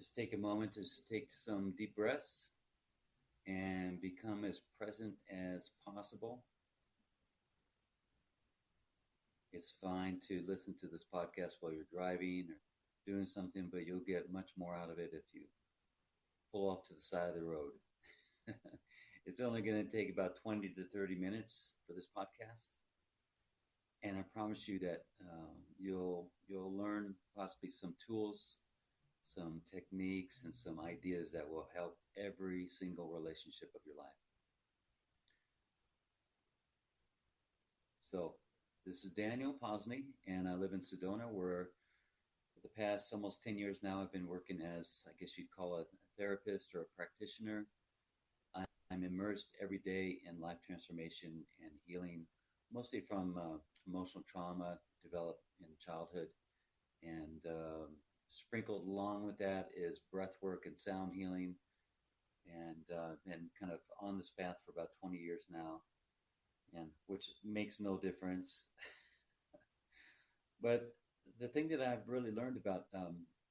Just take a moment to take some deep breaths and become as present as possible. It's fine to listen to this podcast while you're driving or doing something, but you'll get much more out of it if you pull off to the side of the road. It's only going to take about 20 to 30 minutes for this podcast. And I promise you that you'll learn possibly some tools, some techniques, and some ideas that will help every single relationship of your life. So this is Daniel Posney, and I live in Sedona, where for the past almost 10 years now, I've been working as, I guess you'd call a therapist or a practitioner. I'm immersed every day in life transformation and healing, mostly from emotional trauma developed in childhood. And sprinkled along with that is breath work and sound healing. And kind of on this path for about 20 years now, and which makes no difference. But the thing that I've really learned about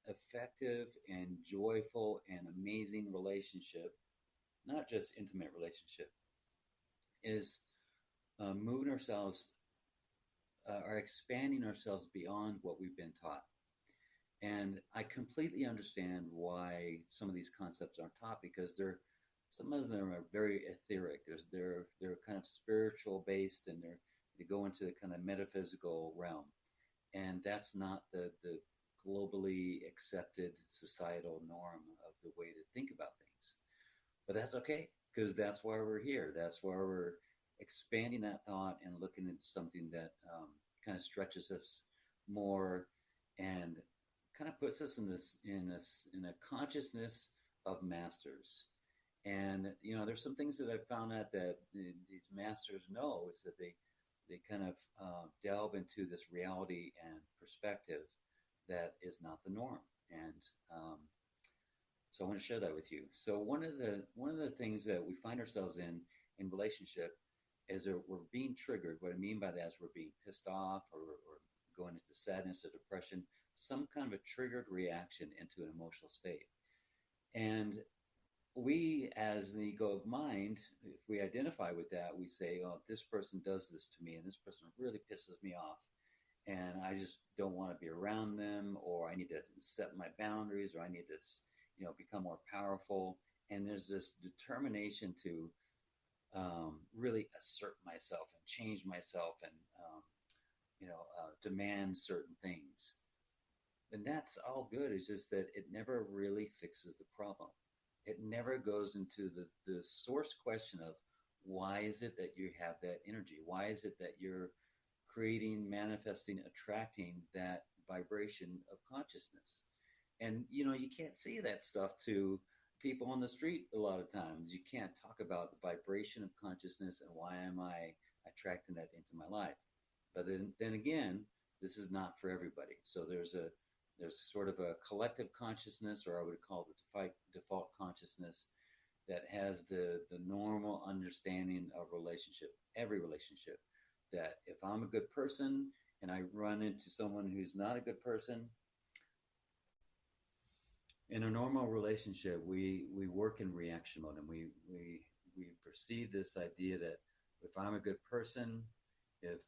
effective and joyful and amazing relationship, not just intimate relationship, is moving ourselves or expanding ourselves beyond what we've been taught. And I completely understand why some of these concepts aren't taught, because some of them are very etheric. They're kind of spiritual based, and they go into the kind of metaphysical realm. And that's not the globally accepted societal norm of the way to think about things. But that's okay, because that's why we're here. That's why we're expanding that thought and looking into something that kind of stretches us more and kind of puts us in a consciousness of masters. And there's some things that I've found out that these masters know, is that they kind of delve into this reality and perspective that is not the norm. And so I want to share that with you. So one of the things that we find ourselves in relationship is that we're being triggered. What I mean by that is we're being pissed off or going into sadness or depression, some kind of a triggered reaction into an emotional state. And we, as the egoic mind, if we identify with that, we say, oh, this person does this to me, and this person really pisses me off, and I just don't want to be around them, or I need to set my boundaries, or I need to, become more powerful. And there's this determination to really assert myself and change myself and, demand certain things. And that's all good. It's just that it never really fixes the problem. It never goes into the source question of why is it that you have that energy? Why is it that you're creating, manifesting, attracting that vibration of consciousness? And, you can't say that stuff to people on the street a lot of times. You can't talk about the vibration of consciousness and why am I attracting that into my life. But then again, this is not for everybody. So there's sort of a collective consciousness, or I would call the default consciousness, that has the normal understanding of relationship, every relationship, that if I'm a good person and I run into someone who's not a good person, in a normal relationship, we work in reaction mode, and we perceive this idea that if I'm a good person, if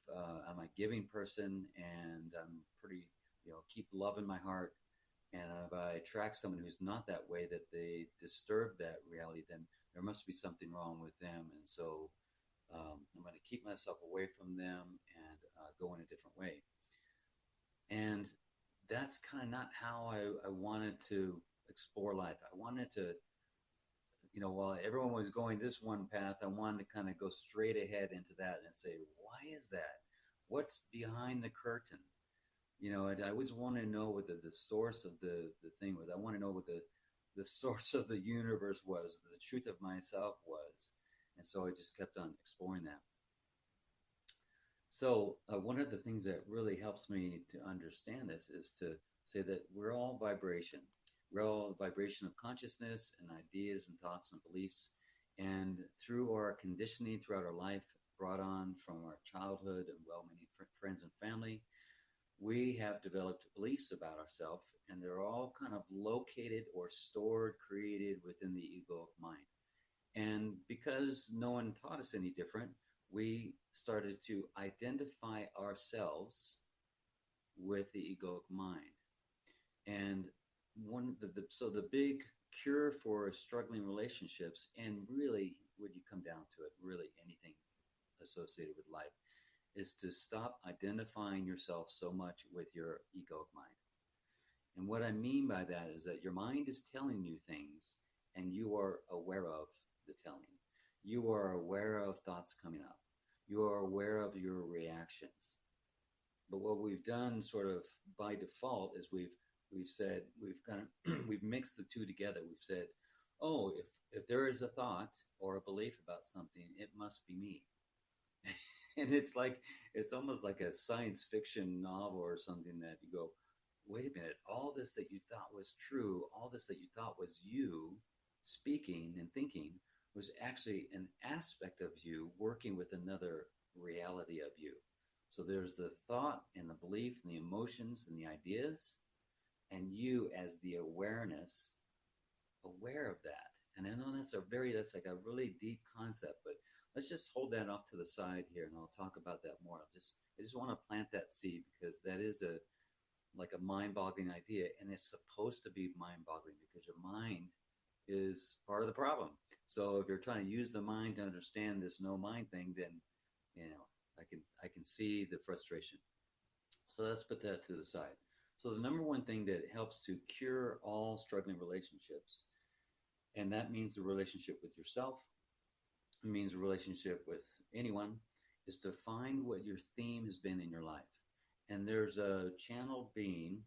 I'm a giving person, and I'm pretty, keep love in my heart, and if I attract someone who's not that way, that they disturb that reality, then there must be something wrong with them. And so I'm going to keep myself away from them and go in a different way. And that's kind of not how I wanted to explore life. I wanted to, while everyone was going this one path, I wanted to kind of go straight ahead into that and say, why is that? What's behind the curtain? I always want to know what the source of the thing was. I want to know what the source of the universe was, the truth of myself was. And so I just kept on exploring that. So one of the things that really helps me to understand this is to say that we're all vibration. We're all a vibration of consciousness and ideas and thoughts and beliefs. And through our conditioning throughout our life, brought on from our childhood and well-meaning friends and family, we have developed beliefs about ourselves, and they're all kind of located or stored, created within the egoic mind. And because no one taught us any different, we started to identify ourselves with the egoic mind. And one of so the big cure for struggling relationships, and really when you come down to it, really anything associated with life, is to stop identifying yourself so much with your egoic mind. And what I mean by that is that your mind is telling you things and you are aware of the telling. You are aware of thoughts coming up. You are aware of your reactions. But what we've done sort of by default is we've said we've kind of we've mixed the two together. We've said, oh, if there is a thought or a belief about something, it must be me. And it's almost like a science fiction novel or something that you go, wait a minute, all this that you thought was true, all this that you thought was you speaking and thinking was actually an aspect of you working with another reality of you. So there's the thought and the belief and the emotions and the ideas, and you as the awareness, aware of that. And I know that's like a really deep concept, but let's just hold that off to the side here, and I'll talk about that more. I just want to plant that seed because that is like a mind-boggling idea, and it's supposed to be mind-boggling because your mind is part of the problem. So if you're trying to use the mind to understand this no mind thing, then I can see the frustration. So let's put that to the side. So the number one thing that helps to cure all struggling relationships, and that means the relationship with yourself, it means a relationship with anyone, is to find what your theme has been in your life. And there's a channeled being,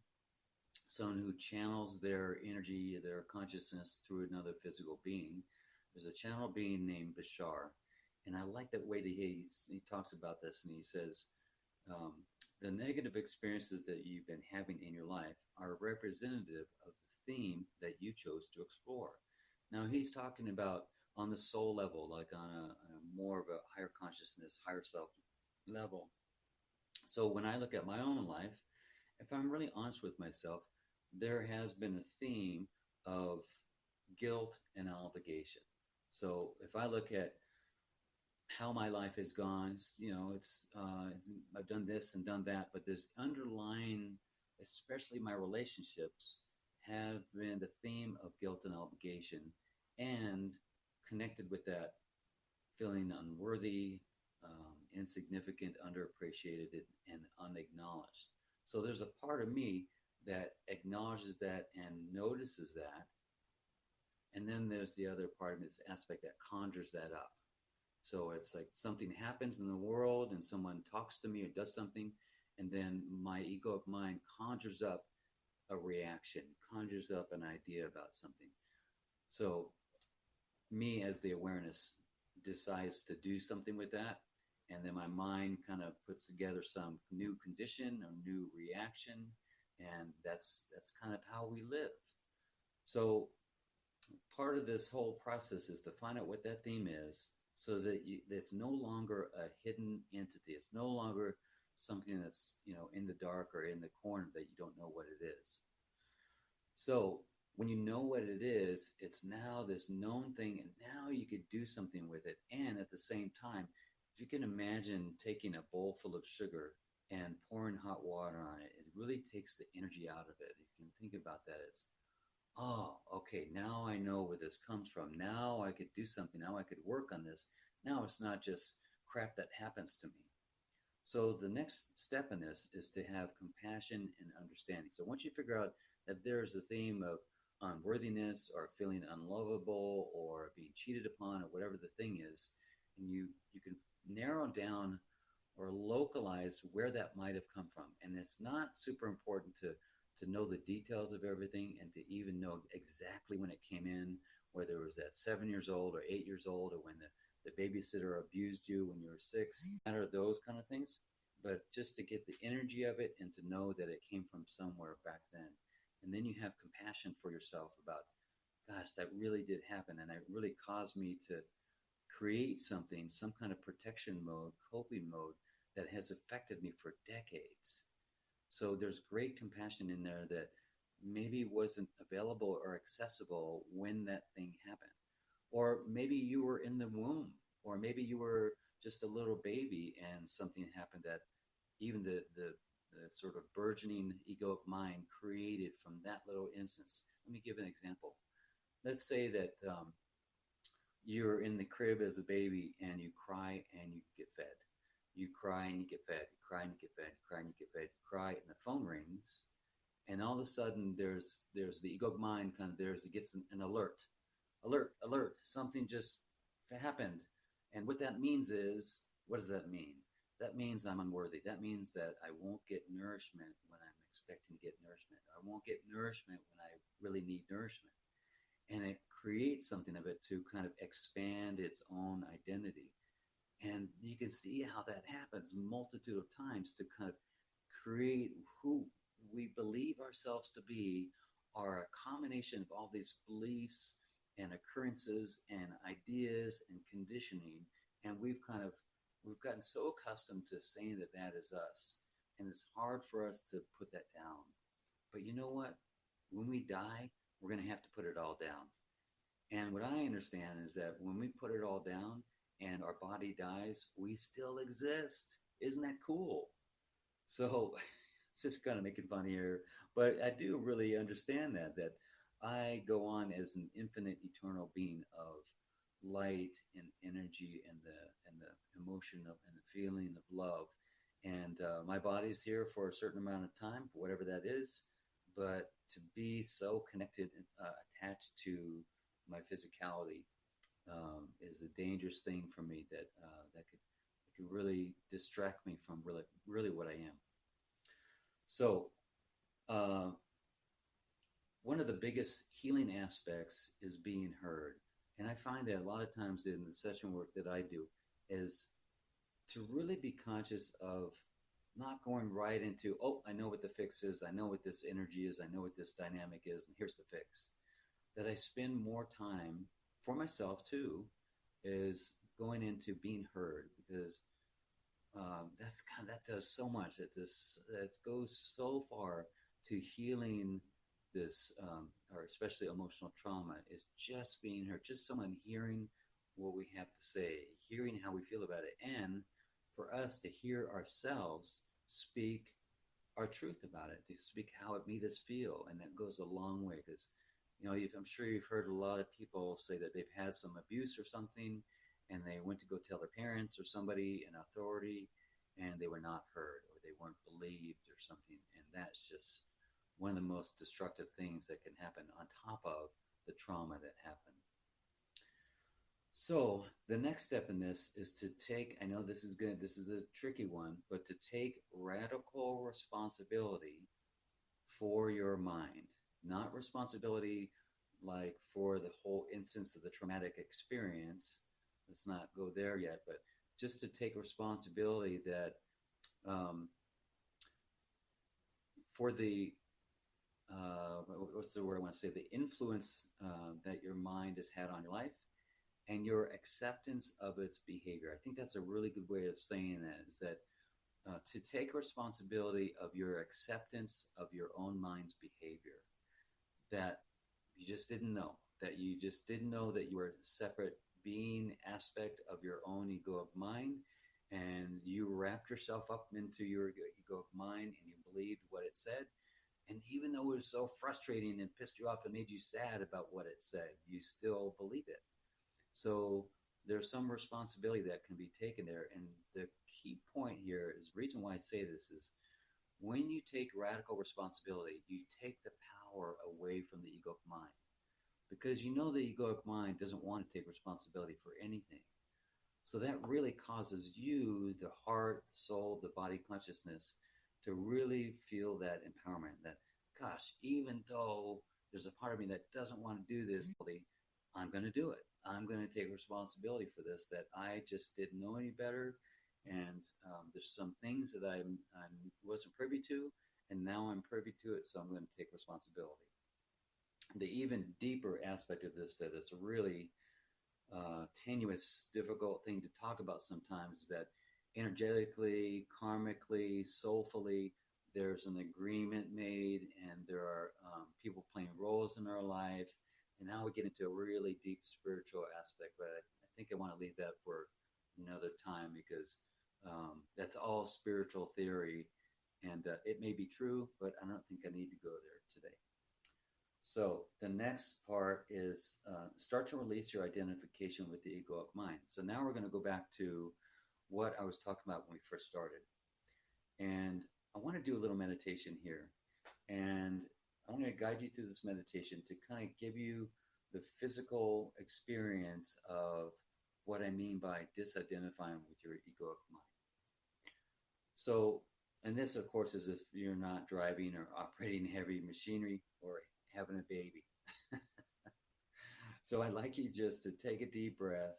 someone who channels their energy, their consciousness through another physical being. There's a channel being named Bashar. And I like that way that he talks about this, and he says, the negative experiences that you've been having in your life are representative of the theme that you chose to explore. Now, he's talking about on the soul level, like on a more of a higher consciousness, higher self level. So when I look at my own life, if I'm really honest with myself, there has been a theme of guilt and obligation. So if I look at how my life has gone, it's I've done this and done that, but this underlying, especially my relationships, have been the theme of guilt and obligation, and connected with that feeling unworthy, insignificant, underappreciated, and unacknowledged. So there's a part of me that acknowledges that and notices that, and then there's the other part of me, this aspect that conjures that up. So it's like something happens in the world and someone talks to me or does something, and then my egoic mind conjures up a reaction, conjures up an idea about something. So me as the awareness decides to do something with that, and then my mind kind of puts together some new condition or new reaction, and that's kind of how we live. So part of this whole process is to find out what that theme is, so that it's no longer a hidden entity. It's no longer something that's in the dark or in the corner that you don't know what it is. So when you know what it is, it's now this known thing, and now you could do something with it. And at the same time, if you can imagine taking a bowl full of sugar and pouring hot water on it, it really takes the energy out of it. You can think about that as, oh, okay, now I know where this comes from. Now I could do something. Now I could work on this. Now it's not just crap that happens to me. So the next step in this is to have compassion and understanding. So once you figure out that there's a theme of unworthiness or feeling unlovable or being cheated upon or whatever the thing is, and you can narrow down or localize where that might have come from. And it's not super important to know the details of everything and to even know exactly when it came in, whether it was at 7 years old or 8 years old, or when the babysitter abused you when you were 6, matter those kind of things. But just to get the energy of it and to know that it came from somewhere back then. And then you have compassion for yourself about, gosh, that really did happen. And it really caused me to create something, some kind of protection mode, coping mode that has affected me for decades. So there's great compassion in there that maybe wasn't available or accessible when that thing happened. Or maybe you were in the womb, or maybe you were just a little baby and something happened that even the sort of burgeoning egoic mind created from that little instance. Let me give an example. Let's say that you're in the crib as a baby and you cry and you get fed. You cry and you get fed. You cry and you get fed. You cry and you get fed. You cry and the phone rings, and all of a sudden there's the egoic mind kind of it gets an alert, alert. Something just happened, and what that means is, what does that mean? That means I'm unworthy. That means that I won't get nourishment when I'm expecting to get nourishment. I won't get nourishment when I really need nourishment. And it creates something of it to kind of expand its own identity. And you can see how that happens multitude of times to kind of create who we believe ourselves to be are a combination of all these beliefs and occurrences and ideas and conditioning. And we've gotten so accustomed to saying that that is us. And it's hard for us to put that down. But you know what? When we die, we're going to have to put it all down. And what I understand is that when we put it all down and our body dies, we still exist. Isn't that cool? So just kind of making fun here, but I do really understand that I go on as an infinite eternal being of light and energy and the emotion of, and the feeling of love. And my body's here for a certain amount of time, for whatever that is. But to be so connected, attached to my physicality, is a dangerous thing for me that could really distract me from really what I am. So, one of the biggest healing aspects is being heard. And I find that a lot of times in the session work that I do is to really be conscious of not going right into, oh, I know what the fix is. I know what this energy is. I know what this dynamic is. And here's the fix. That I spend more time for myself too, is going into being heard, because that does so much. That goes so far to healing this, or especially emotional trauma, is just being heard, just someone hearing what we have to say, hearing how we feel about it, and for us to hear ourselves speak our truth about it, to speak how it made us feel, and that goes a long way. Because I'm sure you've heard a lot of people say that they've had some abuse or something, and they went to go tell their parents or somebody in authority, and they were not heard, or they weren't believed or something. And that's just one of the most destructive things that can happen on top of the trauma that happened. So the next step in this is to take, I know this is a tricky one, but to take radical responsibility for your mind. Not responsibility like for the whole instance of the traumatic experience. Let's not go there yet, but just to take responsibility that for the what's the word I want to say? The influence that your mind has had on your life, and your acceptance of its behavior. I think that's a really good way of saying that, is that to take responsibility of your acceptance of your own mind's behavior, that you just didn't know, that you were a separate being aspect of your own egoic mind, and you wrapped yourself up into your egoic mind and you believed what it said. And even though it was so frustrating and pissed you off and made you sad about what it said, you still believed it. So there's some responsibility that can be taken there. And the key point here is, the reason why I say this is, when you take radical responsibility, you take the power away from the egoic mind. Because the egoic mind doesn't want to take responsibility for anything. So that really causes you, the heart, the soul, the body consciousness, to really feel that empowerment, that, gosh, even though there's a part of me that doesn't want to do this, I'm going to do it. I'm going to take responsibility for this, that I just didn't know any better. And there's some things that I wasn't privy to, and now I'm privy to it, so I'm going to take responsibility. The even deeper aspect of this, that it's a really tenuous, difficult thing to talk about sometimes, is that energetically, karmically, soulfully, there's an agreement made, and there are people playing roles in our life. And now we get into a really deep spiritual aspect, but I think I want to leave that for another time because that's all spiritual theory, and it may be true, but I don't think I need to go there today. So the next part is start to release your identification with the egoic mind. So now we're going to go back to what I was talking about when we first started. And I want to do a little meditation here. And I'm going to guide you through this meditation to kind of give you the physical experience of what I mean by disidentifying with your egoic mind. So, and this, of course, is if you're not driving or operating heavy machinery or having a baby. So I'd like you just to take a deep breath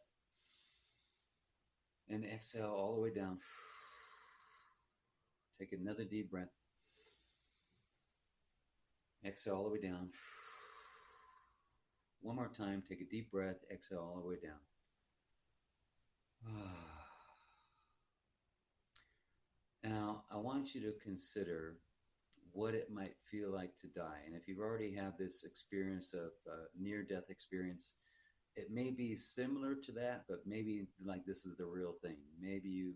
and exhale all the way down. Take another deep breath. Exhale all the way down. One more time, take a deep breath, exhale all the way down. Now, I want you to consider what it might feel like to die. And if you've already had this experience of near-death experience, it may be similar to that, but maybe like this is the real thing. Maybe you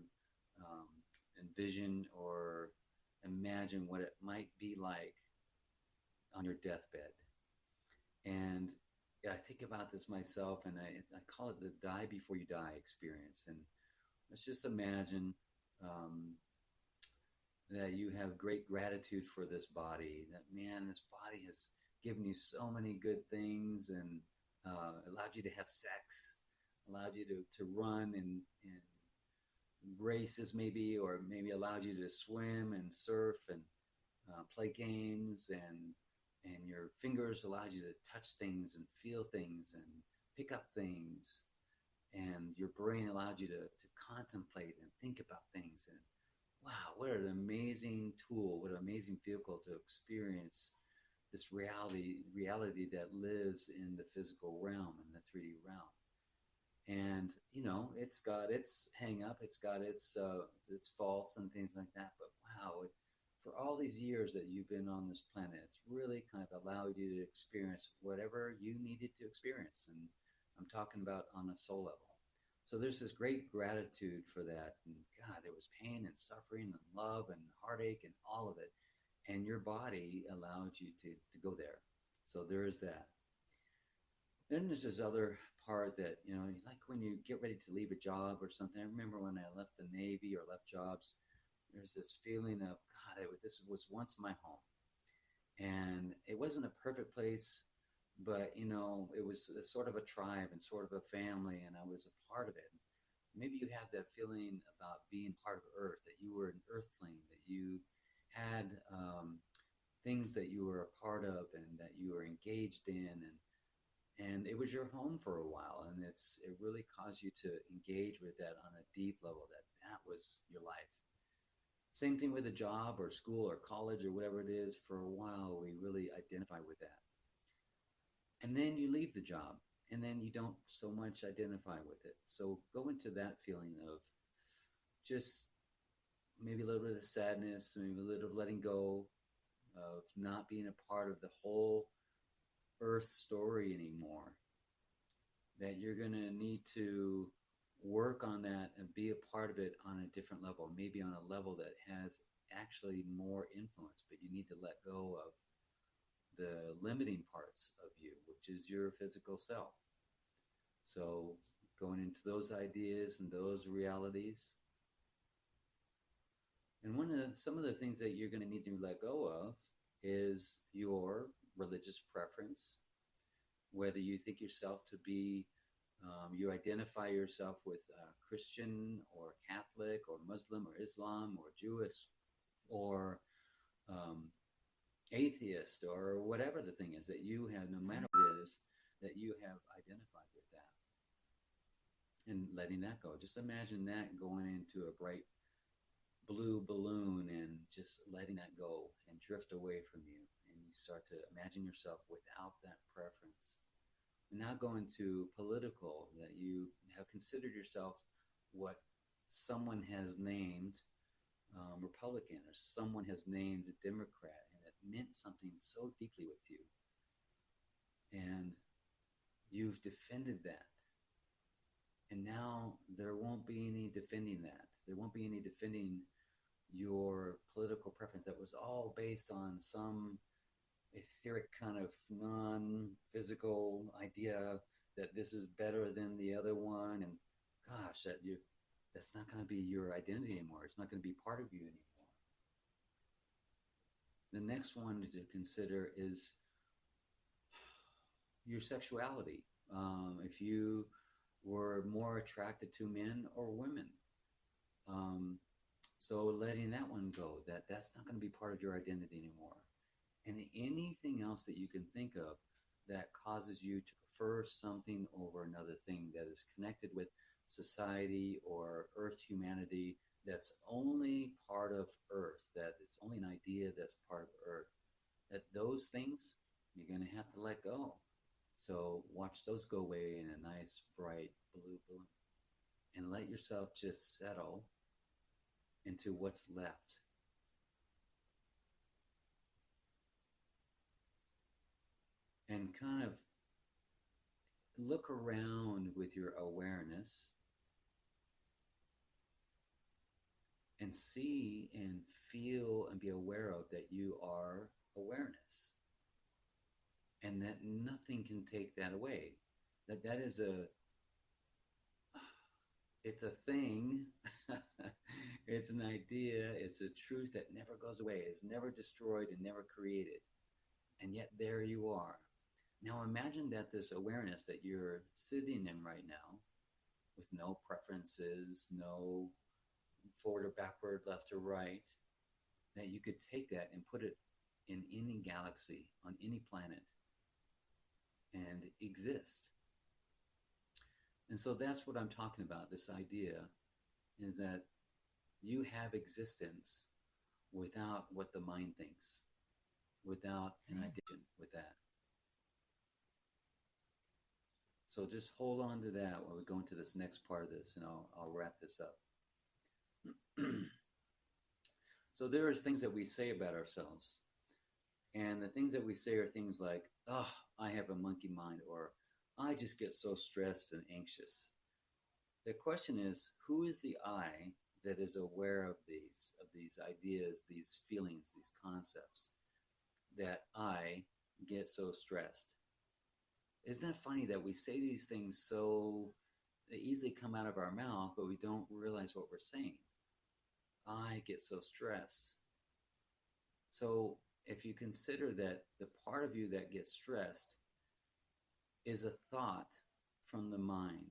envision or imagine what it might be like on your deathbed. And I think about this myself, and I call it the die before you die experience. And let's just imagine that you have great gratitude for this body, that, man, this body has given you so many good things and allowed you to have sex, allowed you to run in races maybe, or maybe allowed you to swim and surf and play games, and your fingers allowed you to touch things and feel things and pick up things, and your brain allowed you to contemplate and think about things. And wow, what an amazing tool, what an amazing vehicle to experience this reality that lives in the physical realm, in the 3D realm. And, you know, it's got its hang up, it's got its faults and things like that. But wow, for all these years that you've been on this planet, it's really kind of allowed you to experience whatever you needed to experience. And I'm talking about on a soul level. So there's this great gratitude for that. And God, there was pain and suffering and love and heartache and all of it. And your body allowed you to go there. So there is that. Then there's this other part that, you know, like when you get ready to leave a job or something. I remember when I left the Navy or left jobs, there's this feeling of, God, this was once my home. And it wasn't a perfect place, but, you know, it was a sort of a tribe and sort of a family, and I was a part of it. Maybe you have that feeling about being part of Earth, that you were an earthling, that you had things that you were a part of and that you were engaged in, and it was your home for a while, and it really caused you to engage with that on a deep level, that was your life. Same thing with a job or school or college or whatever it is. For a while, we really identify with that. And then you leave the job, and then you don't so much identify with it. So go into that feeling of just maybe a little bit of sadness, maybe a little of letting go, of not being a part of the whole Earth story anymore. That you're going to need to work on that and be a part of it on a different level, maybe on a level that has actually more influence, but you need to let go of the limiting parts of you, which is your physical self. So going into those ideas and those realities. And some of the things that you're going to need to let go of is your religious preference, whether you think yourself to be, you identify yourself with Christian or Catholic or Muslim or Islam or Jewish or atheist or whatever the thing is that you have, no matter what it is, that you have identified with that. And letting that go. Just imagine that going into a bright blue balloon and just letting that go and drift away from you. And you start to imagine yourself without that preference. And now going to political, that you have considered yourself what someone has named Republican, or someone has named a Democrat, and it meant something so deeply with you, and you've defended that. And now there won't be any defending that. There won't be any defending your political preference that was all based on some etheric kind of non-physical idea that this is better than the other one, and gosh, that's not going to be your identity anymore. It's not going to be part of you anymore. The next one to consider is your sexuality. If you were more attracted to men or women, so letting that one go, that's not going to be part of your identity anymore. And anything else that you can think of that causes you to prefer something over another thing that is connected with society or earth humanity, that's only part of earth, that it's only an idea that's part of earth, that those things you're going to have to let go. So watch those go away in a nice bright blue balloon, and let yourself just settle into what's left. And kind of look around with your awareness and see and feel and be aware of that you are awareness, and that nothing can take that away. That is it's a thing. It's an idea. It's a truth that never goes away. It's never destroyed and never created. And yet there you are. Now imagine that this awareness that you're sitting in right now, with no preferences, no forward or backward, left or right, that you could take that and put it in any galaxy, on any planet, and exist. And so that's what I'm talking about. This idea is that you have existence without what the mind thinks, without an identity with that. So just hold on to that while we go into this next part of this, and I'll wrap this up. So there's things that we say about ourselves. And the things that we say are things like, oh, I have a monkey mind, or I just get so stressed and anxious. The question is, who is the I that is aware of these ideas, these feelings, these concepts, that I get so stressed? Isn't that funny that we say these things so they easily come out of our mouth, but we don't realize what we're saying? I get so stressed. So if you consider that the part of you that gets stressed is a thought from the mind,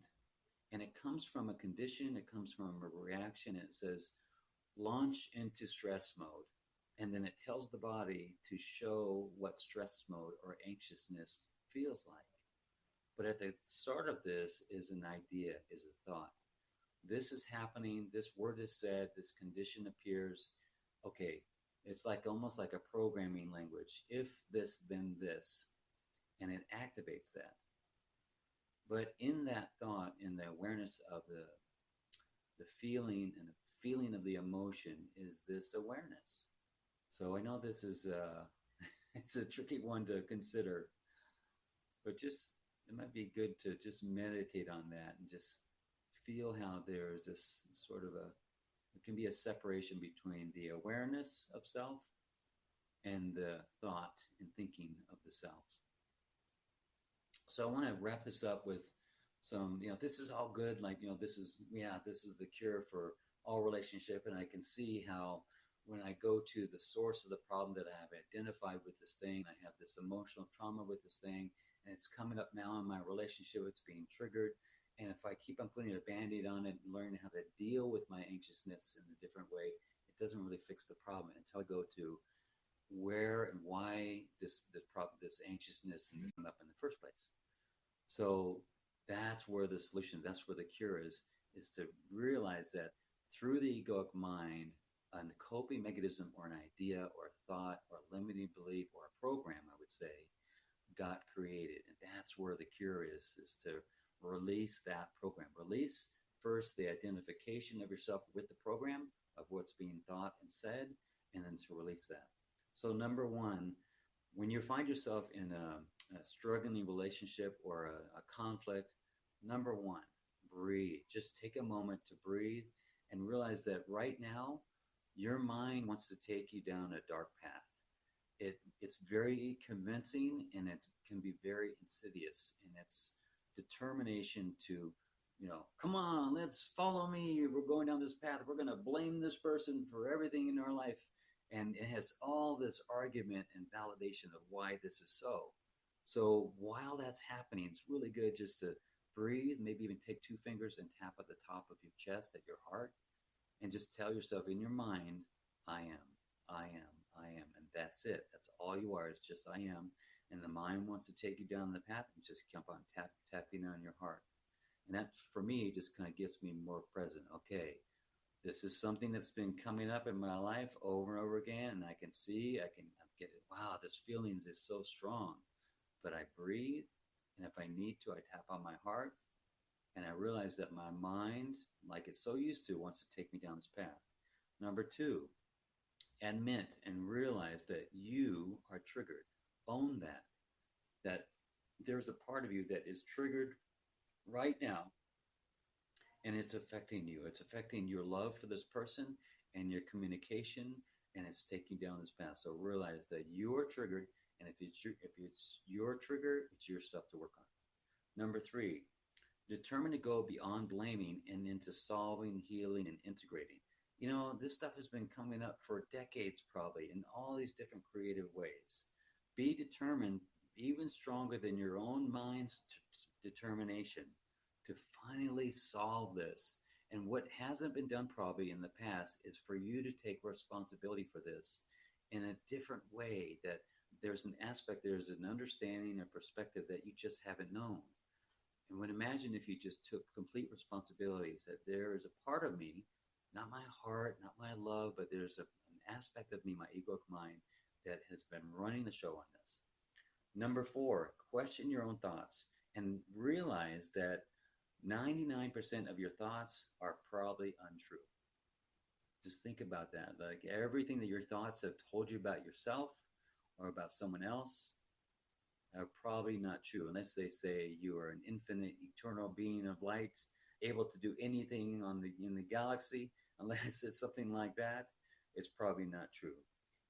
and it comes from a condition, it comes from a reaction, it says launch into stress mode, and then it tells the body to show what stress mode or anxiousness feels like. But at the start of this is an idea, is a thought. This is happening, this word is said, this condition appears. Okay, it's like almost like a programming language. If this, then this. And it activates that. But in that thought, in the awareness of the feeling and the feeling of the emotion is this awareness. So I know this is it's a tricky one to consider, but just it might be good to just meditate on that and just feel how there's this sort of it can be a separation between the awareness of self and the thought and thinking of the self. So I want to wrap this up with some, this is all good. Like, this is the cure for all relationship. And I can see how when I go to the source of the problem that I have identified with this thing, I have this emotional trauma with this thing, and it's coming up now in my relationship, it's being triggered. And if I keep on putting a Band-Aid on it and learning how to deal with my anxiousness in a different way, it doesn't really fix the problem until I go to where and why this anxiousness came up in the first place. So that's where the solution, that's where the cure is to realize that through the egoic mind, a coping mechanism or an idea or a thought or a limiting belief or a program, I would say, got created. And that's where the cure is to release that program. Release first the identification of yourself with the program, of what's being thought and said, and then to release that. So, number one, when you find yourself in a struggling relationship or a conflict, number one, breathe. Just take a moment to breathe and realize that right now, your mind wants to take you down a dark path. It's very convincing and it can be very insidious in its determination to, come on, let's follow me. We're going down this path. We're going to blame this person for everything in our life. And it has all this argument and validation of why this is so. So while that's happening, it's really good just to breathe, maybe even take two fingers and tap at the top of your chest, at your heart, and just tell yourself in your mind, I am, I am, I am. And that's it. That's all you are. It's just I am. And the mind wants to take you down the path and just keep on tapping on your heart. And that, for me, just kind of gets me more present. Okay, this is something that's been coming up in my life over and over again, and I can see, I'm getting, wow, this feeling is so strong. But I breathe, and if I need to, I tap on my heart, and I realize that my mind, like it's so used to, wants to take me down this path. Number two, admit and realize that you are triggered. Own that there's a part of you that is triggered right now, and it's affecting you. It's affecting your love for this person and your communication, and it's taking you down this path. So realize that you are triggered, and if it's your trigger, it's your stuff to work on. Number three, determine to go beyond blaming and into solving, healing, and integrating. This stuff has been coming up for decades probably in all these different creative ways. Be determined, even stronger than your own mind's determination to finally solve this. And what hasn't been done probably in the past is for you to take responsibility for this in a different way, that there's an aspect, there's an understanding, a perspective that you just haven't known. And when imagine if you just took complete responsibilities, that there is a part of me, not my heart, not my love, but there's an aspect of me, my egoic mind, that has been running the show on this. Number four, question your own thoughts and realize that 99% of your thoughts are probably untrue. Just think about that. Like everything that your thoughts have told you about yourself or about someone else are probably not true, unless they say you are an infinite, eternal being of light, able to do anything in the galaxy. Unless it's something like that, it's probably not true.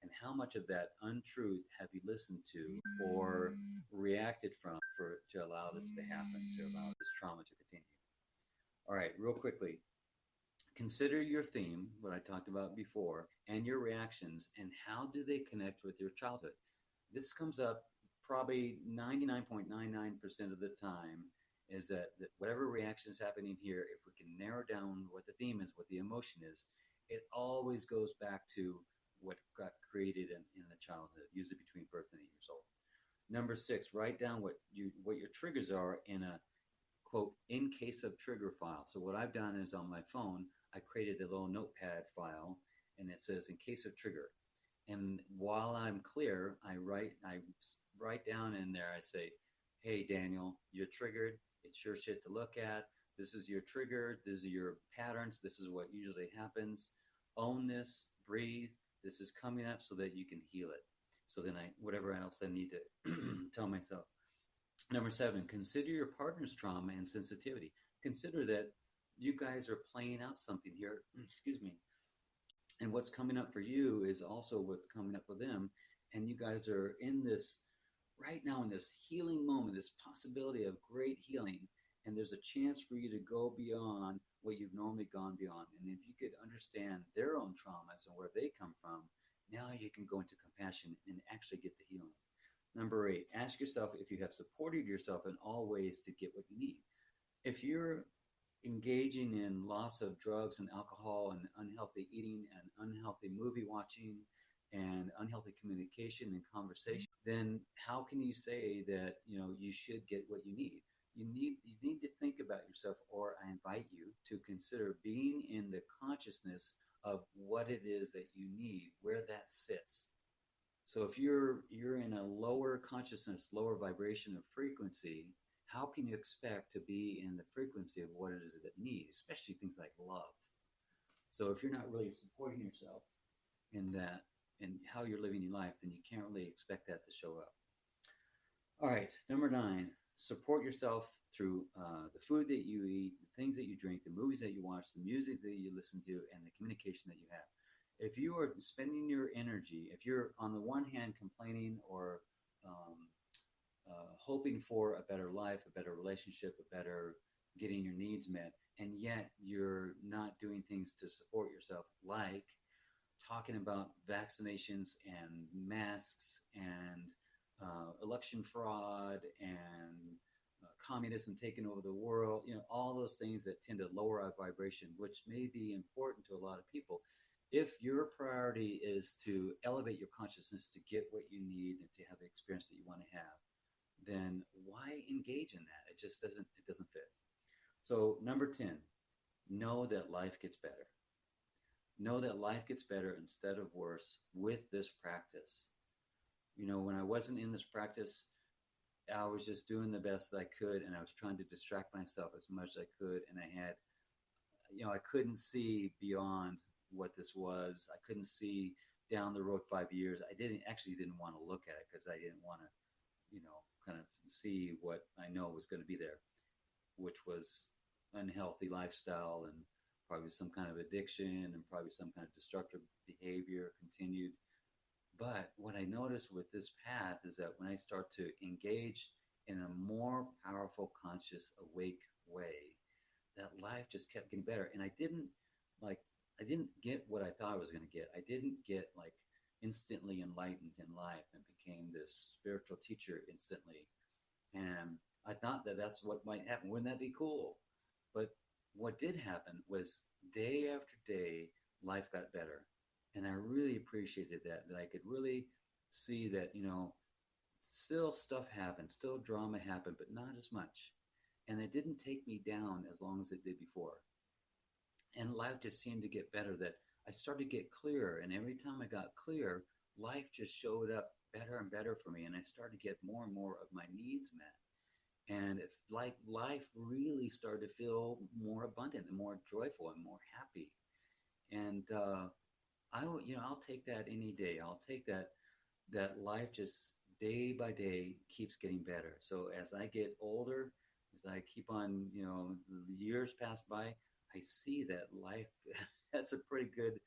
And how much of that untruth have you listened to or reacted from to allow this to happen, to allow this trauma to continue? All right, real quickly, consider your theme, what I talked about before, and your reactions, and how do they connect with your childhood? This comes up probably 99.99% of the time, is that whatever reaction is happening here, if we can narrow down what the theme is, what the emotion is, it always goes back to what got created in the childhood, usually between birth and 8 years old. Number six, write down what your triggers are in a, quote, in case of trigger file. So what I've done is on my phone, I created a little notepad file, and it says in case of trigger. And while I'm clear, I write down in there, I say, hey, Daniel, you're triggered. It's your shit to look at. This is your trigger. These are your patterns. This is what usually happens. Own this, breathe. This is coming up so that you can heal it. So then whatever else I need to tell myself. Number seven, consider your partner's trauma and sensitivity. Consider that you guys are playing out something here, excuse me, and what's coming up for you is also what's coming up for them. And you guys are in this, right now in this healing moment, this possibility of great healing. And there's a chance for you to go beyond what you've normally gone beyond. And if you could understand their own traumas and where they come from, now you can go into compassion and actually get to healing. Number eight, ask yourself if you have supported yourself in all ways to get what you need. If you're engaging in lots of drugs and alcohol and unhealthy eating and unhealthy movie watching and unhealthy communication and conversation, then how can you say that you should get what you need? You need to think about yourself, or I invite you to consider being in the consciousness of what it is that you need, where that sits. So if you're in a lower consciousness, lower vibration of frequency, how can you expect to be in the frequency of what it is that you need, especially things like love? So if you're not really supporting yourself in that and how you're living your life, then you can't really expect that to show up. All right, number 9, support yourself through the food that you eat, the things that you drink, the movies that you watch, the music that you listen to, and the communication that you have. If you are spending your energy, if you're on the one hand complaining or um, hoping for a better life, a better relationship, a better getting your needs met, and yet you're not doing things to support yourself, like talking about vaccinations and masks and election fraud and communism taking over the world, all those things that tend to lower our vibration, which may be important to a lot of people. If your priority is to elevate your consciousness to get what you need and to have the experience that you want to have, then why engage in that? It doesn't fit. So number 10, know that life gets better. Know that life gets better instead of worse with this practice. When I wasn't in this practice, I was just doing the best that I could, and I was trying to distract myself as much as I could. And I couldn't see beyond what this was. I couldn't see down the road 5 years. I didn't want to look at it because I didn't want to, kind of see what I know was going to be there, which was unhealthy lifestyle and probably some kind of addiction and probably some kind of destructive behavior continued. But what I noticed with this path is that when I start to engage in a more powerful, conscious, awake way, that life just kept getting better. And I didn't get what I thought I was going to get. I didn't get instantly enlightened in life and became this spiritual teacher instantly. And I thought that that's what might happen. Wouldn't that be cool? But what did happen was day after day, life got better. And I really appreciated that I could really see that, still stuff happened, still drama happened, but not as much. And it didn't take me down as long as it did before. And life just seemed to get better, that I started to get clearer. And every time I got clear, life just showed up better and better for me. And I started to get more and more of my needs met. And life really started to feel more abundant and more joyful and more happy. And I'll take that any day. I'll take that life just day by day keeps getting better. So as I get older, as I keep on, the years pass by, I see that life, that's a pretty good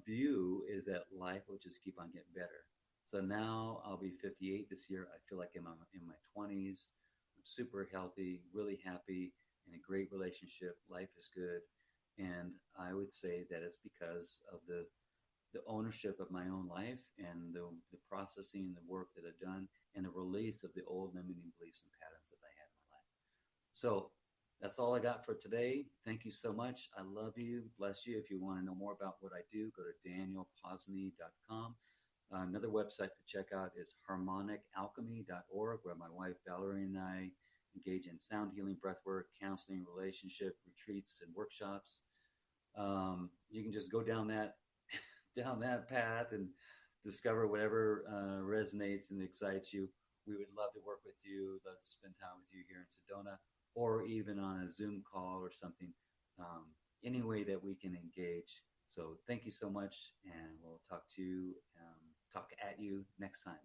view, is that life will just keep on getting better. So now I'll be 58 this year. I feel like I'm in my 20s. I'm super healthy, really happy, in a great relationship. Life is good. And I would say that it's because of the ownership of my own life and the processing, the work that I've done, and the release of the old limiting beliefs and patterns that I had in my life. So that's all I got for today. Thank you so much. I love you. Bless you. If you want to know more about what I do, go to danielposney.com. Another website to check out is harmonicalchemy.org, where my wife Valerie and I engage in sound healing, breathwork, counseling, relationship retreats, and workshops. You can just go down that path and discover whatever resonates and excites you. We would love to work with you. Love to spend time with you here in Sedona, or even on a Zoom call or something. Any way that we can engage. So thank you so much, and we'll talk at you next time.